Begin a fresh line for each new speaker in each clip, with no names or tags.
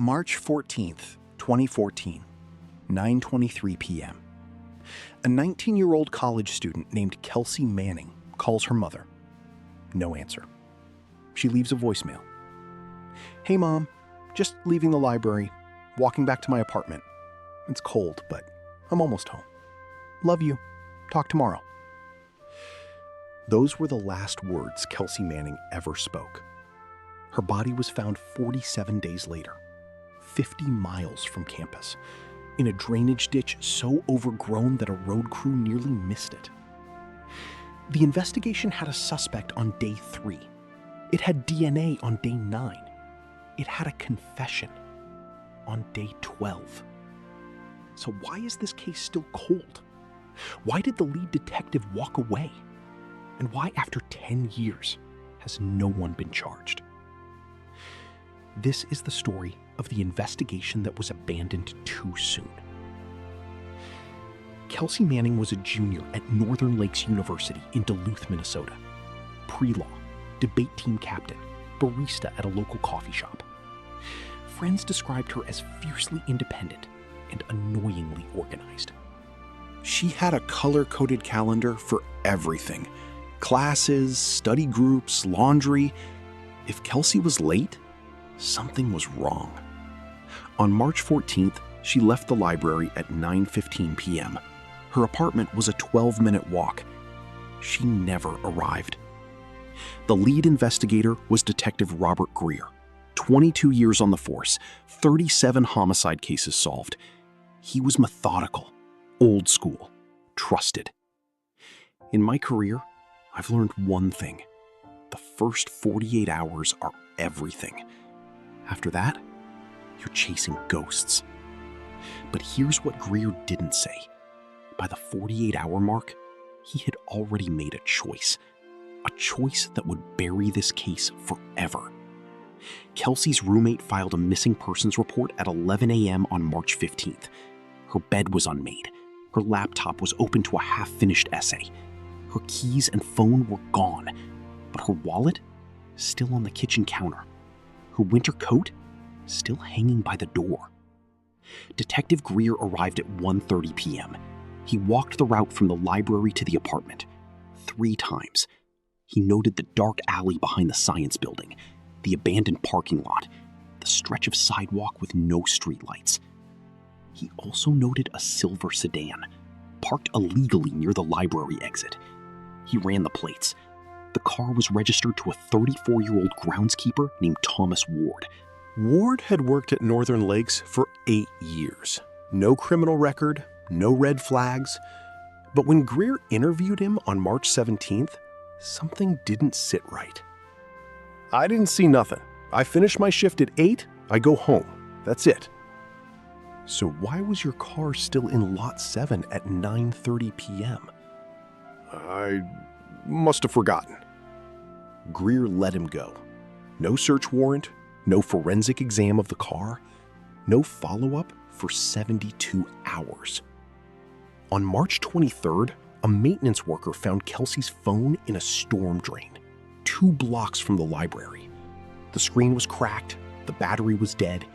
March 14th, 2014, 9:23 p.m. A 19-year-old college student named Kelsey Manning calls her mother. No answer. She leaves a voicemail. "Hey, Mom. Just leaving the library. Walking back to my apartment. It's cold, but I'm almost home. Love you. Talk tomorrow." Those were the last words Kelsey Manning ever spoke. Her body was found 47 days later, 50 miles from campus, in a drainage ditch so overgrown that a road crew nearly missed it. The investigation had a suspect on day 3. It had DNA on day 9. It had a confession on day 12. So why is this case still cold? Why did the lead detective walk away? And why, after 10 years, has no one been charged? This is the story of the investigation that was abandoned too soon. Kelsey Manning was a junior at Northern Lakes University in Duluth, Minnesota. Pre-law, debate team captain, barista at a local coffee shop. Friends described her as fiercely independent and annoyingly organized. She had a color-coded calendar for everything. Classes, study groups, laundry. If Kelsey was late, something was wrong. On March 14th, she left the library at 9:15 p.m. Her apartment was a 12-minute walk. She never arrived. The lead investigator was Detective Robert Greer. 22 years on the force, 37 homicide cases solved. He was methodical, old school, trusted. In my career, I've learned one thing. The first 48 hours are everything. After that, you're chasing ghosts. But here's what Greer didn't say. By the 48-hour mark, he had already made a choice that would bury this case forever. Kelsey's roommate filed a missing persons report at 11 a.m. on March 15th. Her bed was unmade. Her laptop was open to a half-finished essay. Her keys and phone were gone, but her wallet still on the kitchen counter. Her winter coat still hanging by the door. Detective Greer arrived at 1:30 p.m. He walked the route from the library to the apartment 3 times. He noted the dark alley behind the science building, the abandoned parking lot, the stretch of sidewalk with no streetlights. He also noted a silver sedan, parked illegally near the library exit. He ran the plates. The car was registered to a 34-year-old groundskeeper named Thomas Ward. Ward had worked at Northern Lakes for 8 years. No criminal record, no red flags. But when Greer interviewed him on March 17th, something didn't sit right. "I didn't see nothing. I finish my shift at 8, I go home. That's it." So why was your car still in Lot 7 at 9:30 p.m.? "I must have forgotten." Greer let him go. No search warrant, no forensic exam of the car, no follow-up for 72 hours. On March 23rd, a maintenance worker found Kelsey's phone in a storm drain, 2 blocks from the library. The screen was cracked, the battery was dead,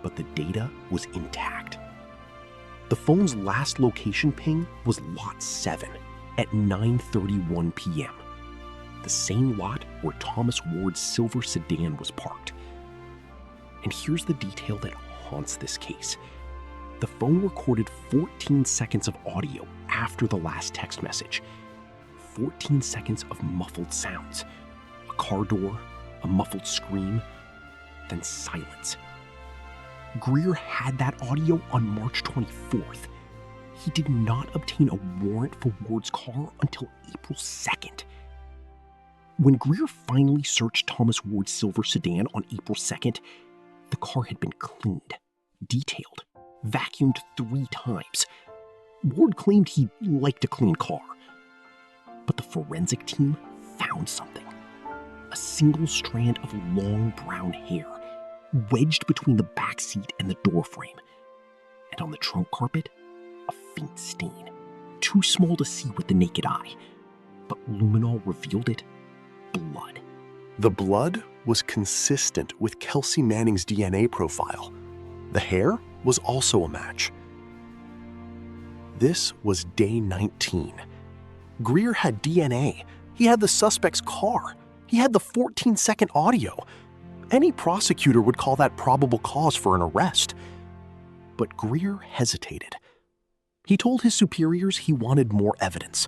but the data was intact. The phone's last location ping was Lot 7 at 9:31 p.m., the same lot where Thomas Ward's silver sedan was parked. And here's the detail that haunts this case. The phone recorded 14 seconds of audio after the last text message. 14 seconds of muffled sounds. A car door, a muffled scream, then silence. Greer had that audio on March 24th. He did not obtain a warrant for Ward's car until April 2nd. When Greer finally searched Thomas Ward's silver sedan on April 2nd, the car had been cleaned, detailed, vacuumed 3 times. Ward claimed he liked a clean car. But the forensic team found something. A single strand of long brown hair, wedged between the back seat and the door frame. And on the trunk carpet, a faint stain, too small to see with the naked eye. But luminol revealed it. Blood. The blood
was consistent with Kelsey Manning's DNA profile. The hair was also a match. This was day 19. Greer had DNA. He had the suspect's car. He had the 14-second audio. Any prosecutor would call that probable cause for an arrest. But Greer hesitated. He told his superiors he wanted more evidence.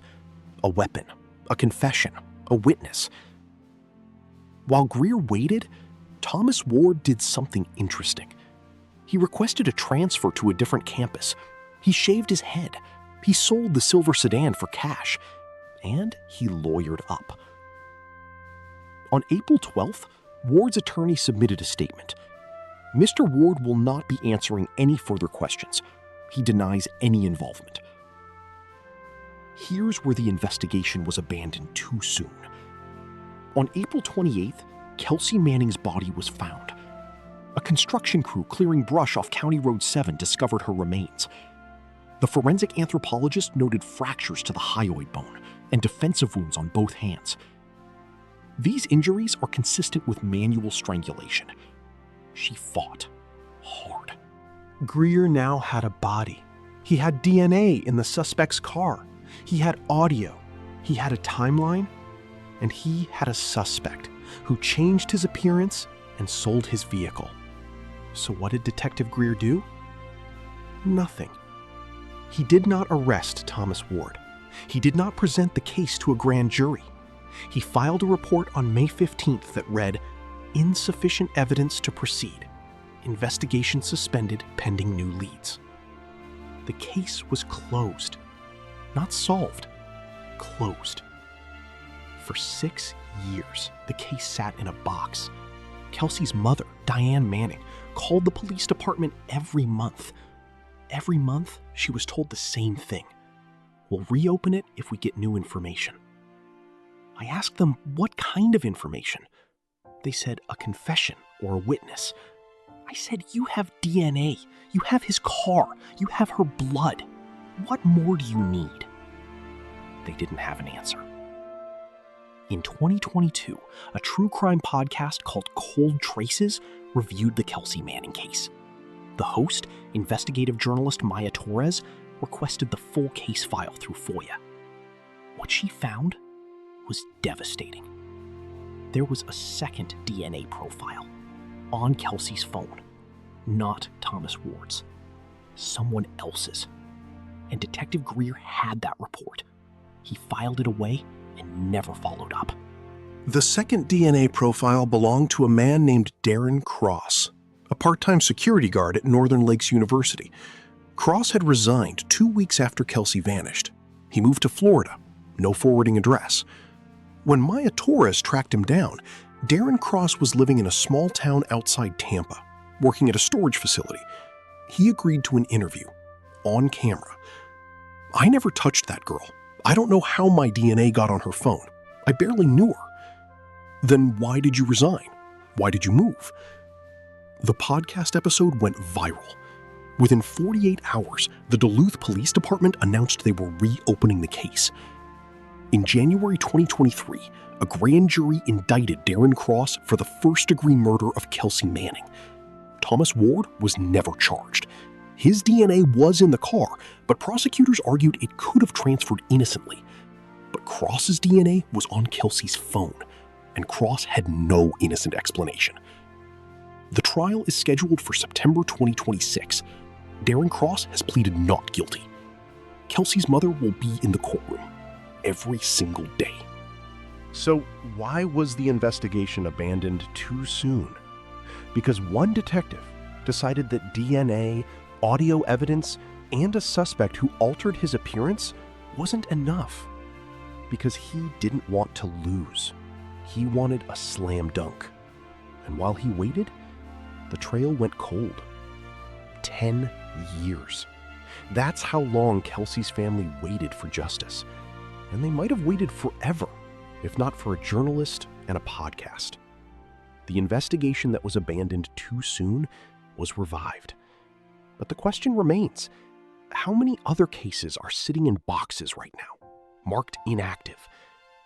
A weapon, a confession, a witness. While Greer waited, Thomas Ward did something interesting. He requested a transfer to a different campus. He shaved his head. He sold the silver sedan for cash. And he lawyered up. On April 12th, Ward's attorney submitted a statement. Mr. Ward will not be answering any further questions. He denies any involvement. Here's where the investigation was abandoned too soon. On April 28th, Kelsey Manning's body was found. A construction crew clearing brush off County Road 7 discovered her remains. The forensic anthropologist noted fractures to the hyoid bone and defensive wounds on both hands. These injuries are consistent with manual strangulation. She fought hard. Greer now had a body. He had DNA in the suspect's car. He had audio. He had a timeline. And he had a suspect who changed his appearance and sold his vehicle. So what did Detective Greer do? Nothing. He did not arrest Thomas Ward. He did not present the case to a grand jury. He filed a report on May 15th that read, "Insufficient evidence to proceed. Investigation suspended pending new leads." The case was closed. Not solved. Closed. For 6 years, the case sat in a box. Kelsey's mother, Diane Manning, called the police department every month. Every month, she was told the same thing. We'll reopen it if we get new information. I asked them what kind of information. They said a confession or a witness. I said, you have DNA. You have his car. You have her blood. What more do you need? They didn't have an answer. In 2022, a true crime podcast called Cold Traces reviewed the Kelsey Manning case. The host, investigative journalist Maya Torres, requested the full case file through FOIA. What she found was devastating. There was a second DNA profile on Kelsey's phone, not Thomas Ward's, someone else's. And Detective Greer had that report. He filed it away and never followed up. The second DNA profile belonged to a man named Darren Cross, a part-time security guard at Northern Lakes University. Cross had resigned 2 weeks after Kelsey vanished. He moved to Florida, no forwarding address. When Maya Torres tracked him down, Darren Cross was living in a small town outside Tampa, working at a storage facility. He agreed to an interview, on camera. I never touched that girl. I don't know how my DNA got on her phone. I barely knew her. Then why did you resign? Why did you move? The podcast episode went viral. Within 48 hours, the Duluth Police Department announced they were reopening the case. In January 2023, a grand jury indicted Darren Cross for the first-degree murder of Kelsey Manning. Thomas Ward was never charged. His DNA was in the car, but prosecutors argued it could have transferred innocently. But Cross's DNA was on Kelsey's phone, and Cross had no innocent explanation. The trial is scheduled for September 2026. Darren Cross has pleaded not guilty. Kelsey's mother will be in the courtroom every single day. So why was the investigation abandoned too soon? Because one detective decided that DNA, audio evidence, and a suspect who altered his appearance wasn't enough. Because he didn't want to lose. He wanted a slam dunk. And while he waited, the trail went cold. 10 years. That's how long Kelsey's family waited for justice. And they might have waited forever, if not for a journalist and a podcast. The investigation that was abandoned too soon was revived. But the question remains, how many other cases are sitting in boxes right now, marked inactive,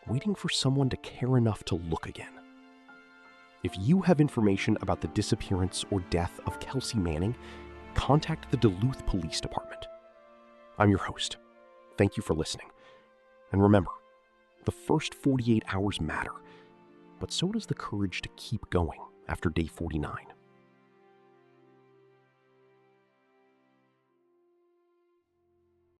waiting for someone to care enough to look again?
If you have information about the disappearance or death of Kelsey Manning, contact the Duluth Police Department. I'm your host. Thank you for listening. And remember, the first 48 hours matter, but so does the courage to keep going after day 49.